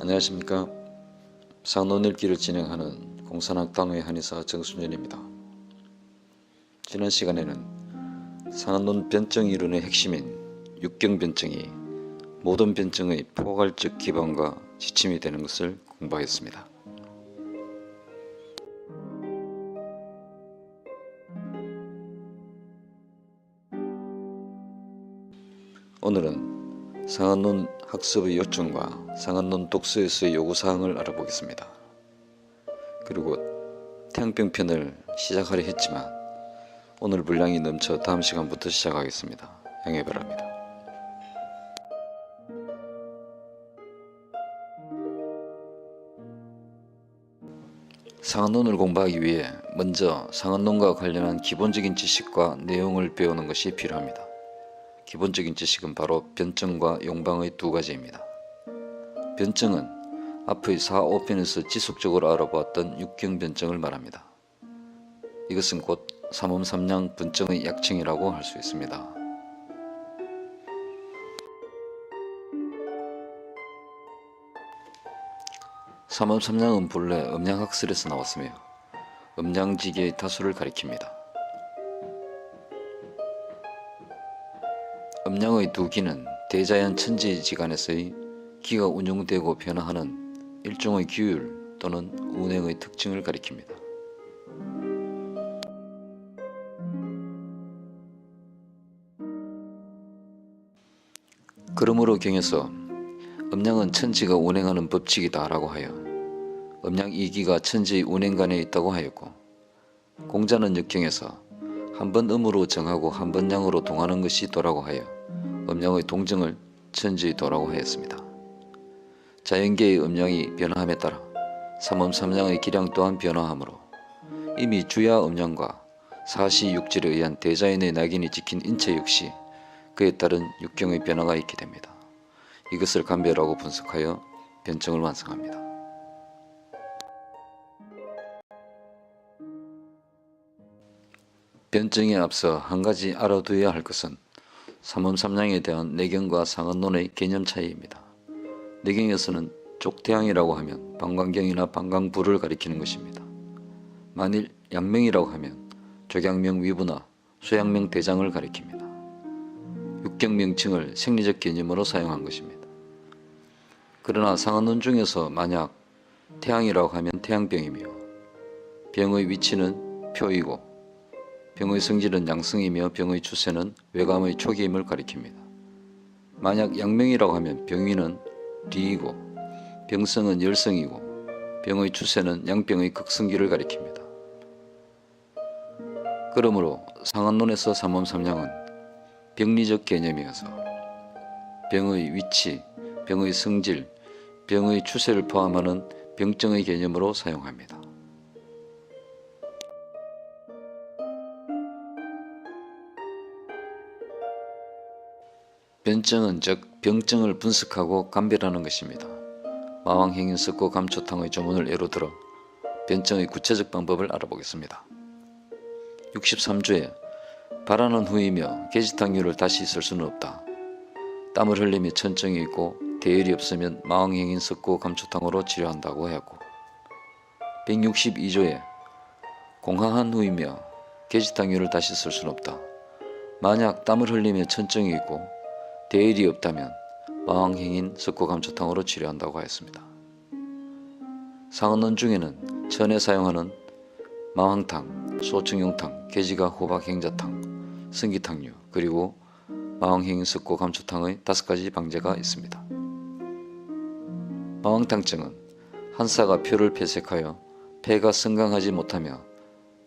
안녕하십니까. 상논 읽기를 진행하는 공산학당의 한의사 정순현입니다. 지난 시간에는 상한논 변증 이론의 핵심인 육경변증이 모든 변증의 포괄적 기반과 지침이 되는 것을 공부하였습니다. 오늘은 상한논 학습의 요점과 상한논 독서에서의 요구사항을 알아보겠습니다. 그리고 태양병 편을 시작하려 했지만 오늘 분량이 넘쳐 다음 시간부터 시작하겠습니다. 양해 바랍니다. 상한논을 공부하기 위해 먼저 상한논과 관련한 기본적인 지식과 내용을 배우는 것이 필요합니다. 기본적인 지식은 바로 변증과 용방의 두 가지입니다. 변증은 앞의 4, 5편에서 지속적으로 알아보았던 육경변증을 말합니다. 이것은 곧 삼음삼양 분증의 약칭이라고 할 수 있습니다. 삼음삼양은 본래 음양학설에서 나왔으며 음양지계의 다수를 가리킵니다. 음양의 두 기는 대자연 천지지간에서의 기가 운용되고 변화하는 일종의 규율 또는 운행의 특징을 가리킵니다. 그러므로 경에서 음양은 천지가 운행하는 법칙이다 라고 하여 음양 이기가 천지의 운행간에 있다고 하였고, 공자는 역경에서 한 번 음으로 정하고 한 번 양으로 동하는 것이 도라고 하여 음양의 동정을 천지의 도라고 하였습니다. 자연계의 음양이 변화함에 따라 삼음삼양의 기량 또한 변화하므로 이미 주야 음양과 사시육질에 의한 대자연의 낙인이 찍힌 인체 역시 그에 따른 육경의 변화가 있게 됩니다. 이것을 감별하고 분석하여 변증을 완성합니다. 변증에 앞서 한 가지 알아두어야 할 것은 삼음삼양에 대한 내경과 상한논의 개념 차이입니다. 내경에서는 쪽태양이라고 하면 방광경이나 방광부를 가리키는 것입니다. 만일 양명이라고 하면 족양명 위부나 소양명 대장을 가리킵니다. 육경명칭을 생리적 개념으로 사용한 것입니다. 그러나 상한논 중에서 만약 태양이라고 하면 태양병이며 병의 위치는 표이고 병의 성질은 양성이며 병의 추세는 외감의 초기임을 가리킵니다. 만약 양명이라고 하면 병위는 리이고 병성은 열성이고 병의 추세는 양병의 극성기를 가리킵니다. 그러므로 상한논에서 삼음삼양은 병리적 개념이어서 병의 위치, 병의 성질, 병의 추세를 포함하는 병증의 개념으로 사용합니다. 변증은 즉 병증을 분석하고 감별하는 것입니다. 마왕행인 석고 감초탕의 조문을 예로 들어 변증의 구체적 방법을 알아보겠습니다. 63조에 발하는 후이며 계지탕류를 다시 쓸 수는 없다. 땀을 흘리며 천증이 있고 대열이 없으면 마왕행인 석고 감초탕으로 치료한다고 하였고, 162조에 공하한 후이며 계지탕류를 다시 쓸 수는 없다. 만약 땀을 흘리며 천증이 있고 대열이 없다면 마왕행인 석고감초탕으로 치료한다고 하였습니다. 상한논 중에는 천에 사용하는 마왕탕, 소청용탕, 계지가 호박행자탕, 승기탕류, 그리고 마왕행인 석고감초탕의 5가지 방제가 있습니다. 마왕탕증은 한사가 표를 폐색하여 폐가 성강하지 못하며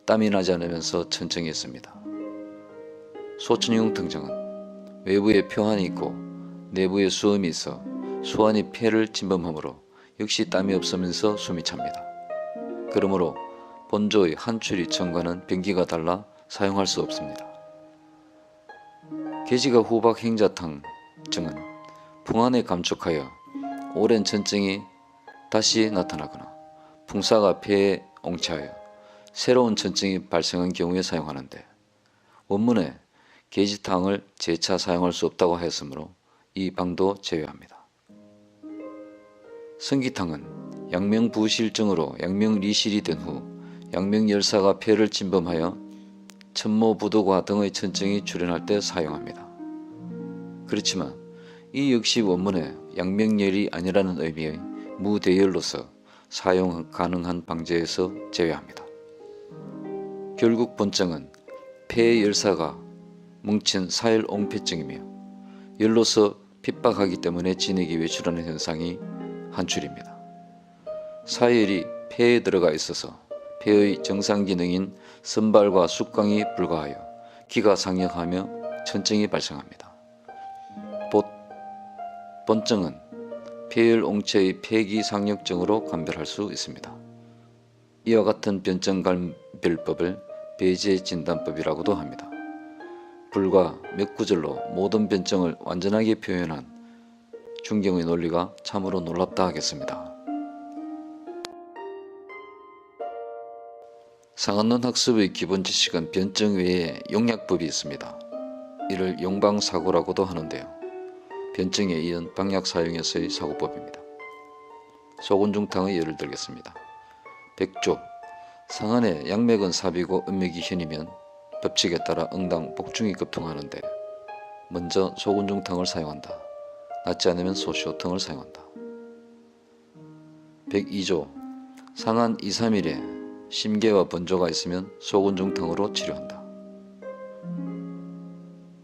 땀이 나지 않으면서 천증이 있습니다. 소청용탕증은 외부에 표환이 있고 내부에 수음이 있어 수환이 폐를 침범하므로 역시 땀이 없으면서 숨이 찹니다. 그러므로 본조의 한출이천과는 병기가 달라 사용할 수 없습니다. 계지가 호박행자탕 증은 풍환에 감축하여 오랜 천증이 다시 나타나거나 풍사가 폐에 옹차하여 새로운 천증이 발생한 경우에 사용하는데, 원문에 계지탕을 재차 사용할 수 없다고 하였으므로 이 방도 제외합니다. 성기탕은 양명부실증으로 양명리실이 된 후 양명열사가 폐를 침범하여 천모부도과 등의 천증이 출현할 때 사용합니다. 그렇지만 이 역시 원문에 양명열이 아니라는 의미의 무대열로서 사용 가능한 방제에서 제외합니다. 결국 본증은 폐의 열사가 뭉친 사열옹폐증이며 열로서 핍박하기 때문에 진액이 외출하는 현상이 한출입니다. 사열이 폐에 들어가 있어서 폐의 정상 기능인 선발과 숙광이 불가하여 기가 상역하며 천증이 발생합니다. 본증은 폐열옹체의 폐기 상역증으로 감별할 수 있습니다. 이와 같은 변증감별법을 배제진단법이라고도 합니다. 불과 몇 구절로 모든 변증을 완전하게 표현한 중경의 논리가 참으로 놀랍다 하겠습니다. 상한론 학습의 기본 지식은 변증 외에 용약법이 있습니다. 이를 용방사고라고도 하는데요. 변증에 이은 방약 사용에서의 사고법입니다. 소곤중탕의 예를 들겠습니다. 백조, 상한의 양맥은 삽이고 음맥이 현이면 법칙에 따라 응당 복중이 급통하는데 먼저 소곤중탕을 사용한다. 낫지 않으면 소시오탕을 사용한다. 102조, 상한 2, 3일에 심계와 번조가 있으면 소곤중탕으로 치료한다.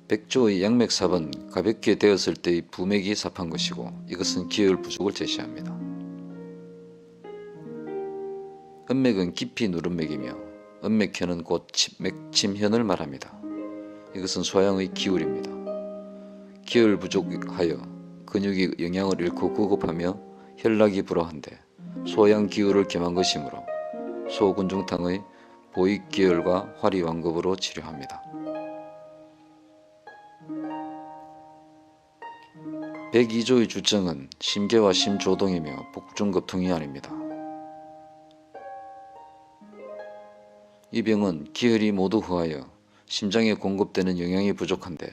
백조의 양맥삽은 가볍게 되었을 때의 부맥이 삽한 것이고 이것은 기혈 부족을 제시합니다. 음맥은 깊이 누른 맥이며 음맥현은 곧 맥침현을 말합니다. 이것은 소양의 기울입니다. 기혈 부족하여 근육이 영양을 잃고 구급하며 혈락이 불어한데 소양 기울을 겸한 것이므로 소곤중탕의 보익기혈과 화리완급으로 치료합니다. 102조의 주증은 심계와 심조동이며 복중급통이 아닙니다. 이 병은 기혈이 모두 허하여 심장에 공급되는 영양이 부족한데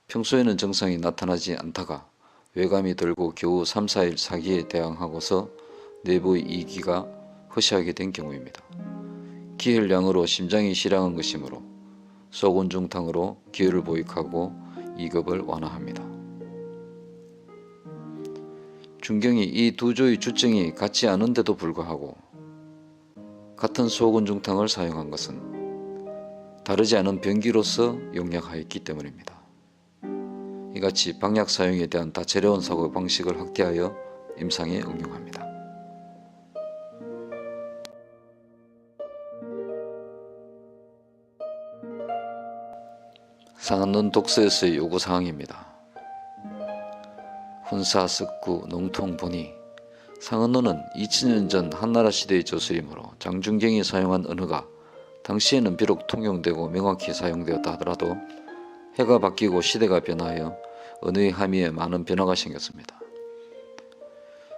평소에는 증상이 나타나지 않다가 외감이 들고 겨우 3, 4일 사기에 대항하고서 내부의 이기가 허시하게 된 경우입니다. 기혈량으로 심장이 실행한 것이므로 소곤중탕으로 기혈을 보익하고 이급을 완화합니다. 중경이 이 두 조의 주증이 같지 않은데도 불구하고 같은 소곤중탕을 사용한 것은 다르지 않은 병기로서 용약하였기 때문입니다. 이같이 방약 사용에 대한 다채로운 사고 방식을 확대하여 임상에 응용합니다. 상한론 독서에서의 요구사항입니다. 훈사, 석구, 농통, 본의. 상한론은 2000년 전 한나라 시대의 저술이므로 장준경이 사용한 언어가 당시에는 비록 통용되고 명확히 사용되었다 하더라도 해가 바뀌고 시대가 변하여 언어의 함의에 많은 변화가 생겼습니다.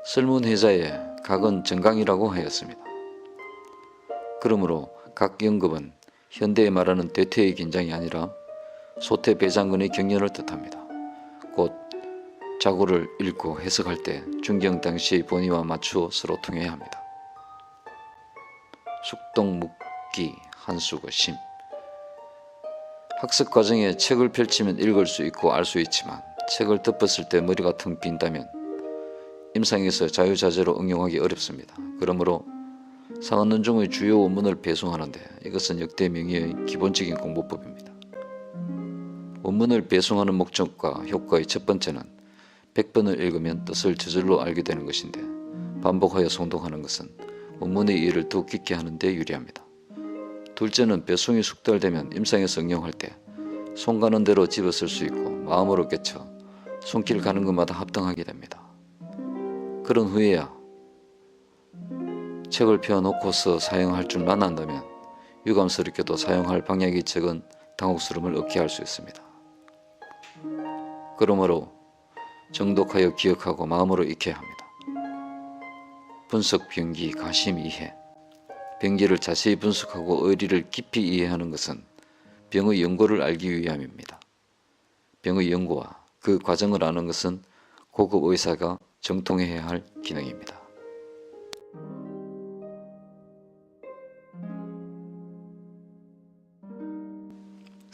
설문해자에 각은 정강이라고 하였습니다. 그러므로 각 영급은 현대에 말하는 대퇴의 긴장이 아니라 소태 배장근의 경련을 뜻합니다. 곧 자구를 읽고 해석할 때 중경 당시의 본의와 맞추어 서로 통해야 합니다. 숙동, 묵기, 한수거, 심. 학습 과정에 책을 펼치면 읽을 수 있고 알 수 있지만 책을 덮었을 때 머리가 텅 빈다면 임상에서 자유자재로 응용하기 어렵습니다. 그러므로 상한론 중의 주요 원문을 배송하는데 이것은 역대 명의의 기본적인 공부법입니다. 원문을 배송하는 목적과 효과의 첫 번째는 100번을 읽으면 뜻을 저절로 알게 되는 것인데 반복하여 송독하는 것은 원문의 이해를 더욱 깊게 하는 데 유리합니다. 둘째는 배송이 숙달되면 임상에서 응용할 때 손 가는 대로 집어쓸 수 있고 마음으로 깨쳐 손길 가는 것마다 합당하게 됩니다. 그런 후에야 책을 펴놓고서 사용할 줄만 안다면 유감스럽게도 사용할 방향이 적은 당혹스러움을 얻게 할 수 있습니다. 그러므로 정독하여 기억하고 마음으로 익혀야 합니다. 분석, 병기, 가심, 이해. 병기를 자세히 분석하고 의리를 깊이 이해하는 것은 병의 연고를 알기 위함입니다. 병의 연고와 그 과정을 아는 것은 고급 의사가 정통해야 할 기능입니다.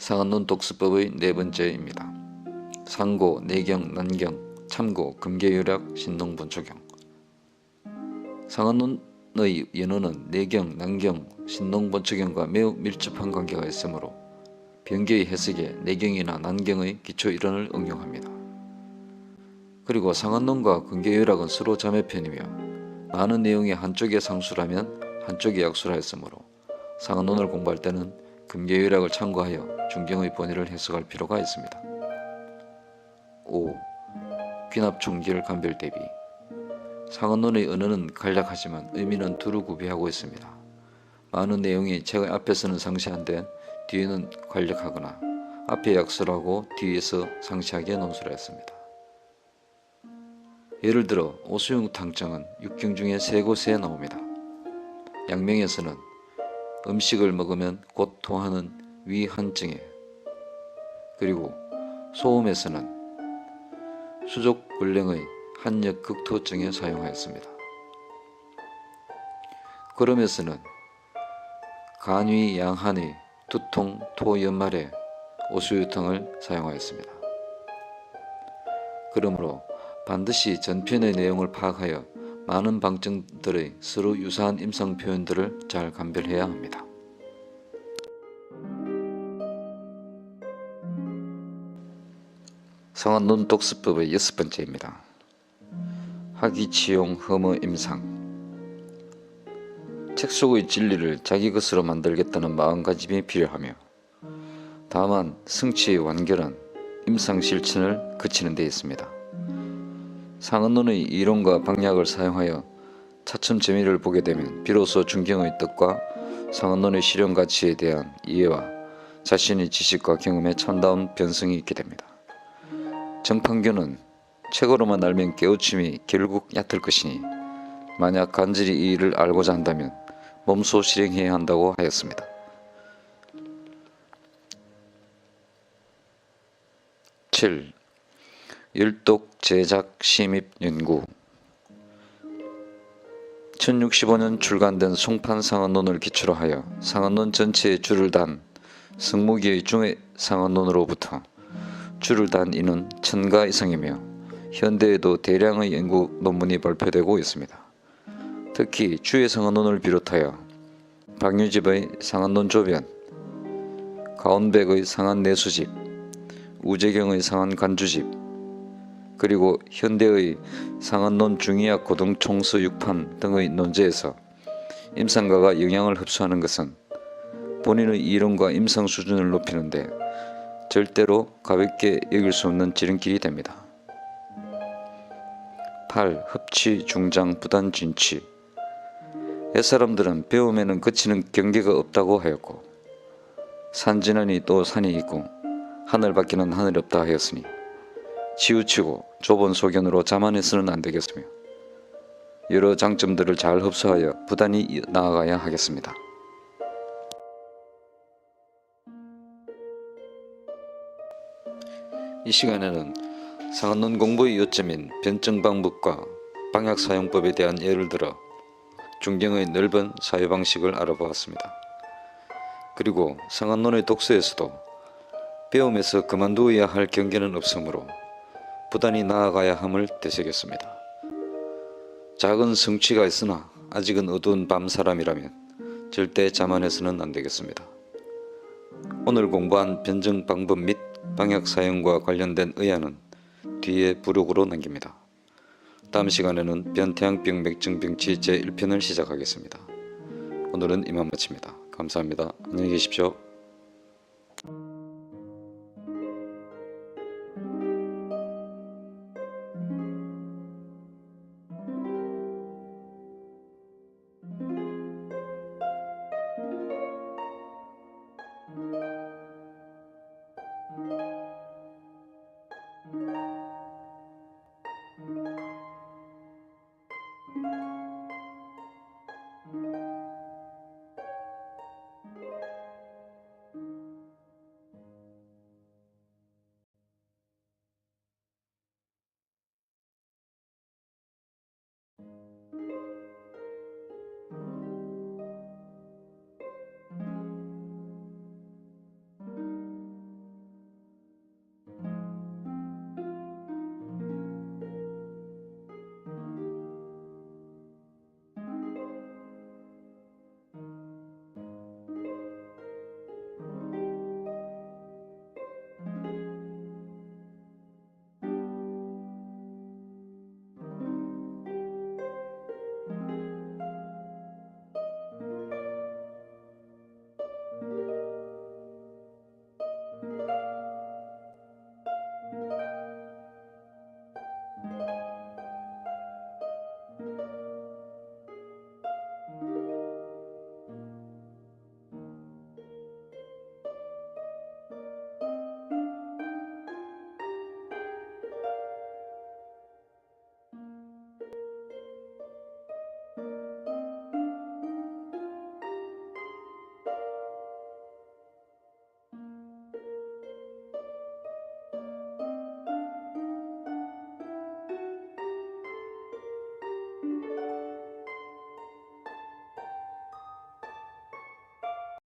상한론 독서법의 네 번째입니다. 상고, 내경, 난경, 참고, 금계요약, 신농본초경. 상한론의 연호는 내경, 난경, 신농본초경과 매우 밀접한 관계가 있으므로 변계의 해석에 내경이나 난경의 기초 이론을 응용합니다. 그리고 상한론과 금계요약은 서로 자매편이며 많은 내용이 한쪽에 상수라면 한쪽에 약수라였으므로 상한론을 공부할 때는 금계요약을 참고하여 중경의 본의를 해석할 필요가 있습니다. 5. 귀납충길 간별 대비. 상한론의 언어는 간략하지만 의미는 두루 구비하고 있습니다. 많은 내용이 책의 앞에서는 상세한데 뒤에는 간략하거나 앞에 약설하고 뒤에서 상세하게 논술하였습니다. 예를 들어 오수용 탕정은 6경 중에 3곳에 나옵니다. 양명에서는 음식을 먹으면 곧 토하는 위한증에, 그리고 소음에서는 수족불량의 한역 극토증에 사용하였습니다. 그럼에서는 간위 양한의 두통 토연말에 오수유탕을 사용하였습니다. 그러므로 반드시 전편의 내용을 파악하여 많은 방증들의 서로 유사한 임상 표현들을 잘 감별해야 합니다. 상한론 독서법의 6번째입니다. 학이치용 허무 임상. 책 속의 진리를 자기 것으로 만들겠다는 마음가짐이 필요하며 다만 성취의 완결한 임상 실천을 그치는 데 있습니다. 상한론의 이론과 방략을 사용하여 차츰 재미를 보게 되면 비로소 중경의 뜻과 상한론의 실현 가치에 대한 이해와 자신의 지식과 경험에 참다운 변성이 있게 됩니다. 정판교는 책으로만 알면 깨우침이 결국 얕을 것이니 만약 간절히 이 일을 알고자 한다면 몸소 실행해야 한다고 하였습니다. 7. 율독 제작 심입 연구. 1065년 출간된 송판 상한론을 기초로 하여 상한론 전체의 줄을 단 성무기의 중의 상한론으로부터 줄을 단 인은 1000가 이상이며 현대에도 대량의 연구 논문이 발표되고 있습니다. 특히 주의 상한론을 비롯하여 박유집의 상한론 조변, 가온백의 상한내수집, 우재경의 상한간주집, 그리고 현대의 상한론 중의학 고등총서 6판 등의 논제에서 임상가가 영향을 흡수하는 것은 본인의 이론과 임상 수준을 높이는데 절대로 가볍게 여길 수 없는 지름길이 됩니다. 8. 흡치, 중장, 부단, 진치. 옛사람들은 배움에는 그치는 경계가 없다고 하였고 산 지나니 또 산이 있고 하늘 밖에는 하늘이 없다 하였으니 치우치고 좁은 소견으로 자만해서는 안 되겠으며 여러 장점들을 잘 흡수하여 부단히 나아가야 하겠습니다. 이 시간에는 상한론 공부의 요점인 변증 방법과 방약 사용법에 대한 예를 들어 중경의 넓은 사유 방식을 알아보았습니다. 그리고 상한론의 독서에서도 배움에서 그만두어야 할 경계는 없으므로 부단히 나아가야 함을 되새겼습니다. 작은 성취가 있으나 아직은 어두운 밤 사람이라면 절대 자만해서는 안 되겠습니다. 오늘 공부한 변증 방법 및 방약 사용과 관련된 의안은 뒤에 부록으로 남깁니다. 다음 시간에는 변태양병 맥증병치 제1편을 시작하겠습니다. 오늘은 이만 마칩니다. 감사합니다. 안녕히 계십시오.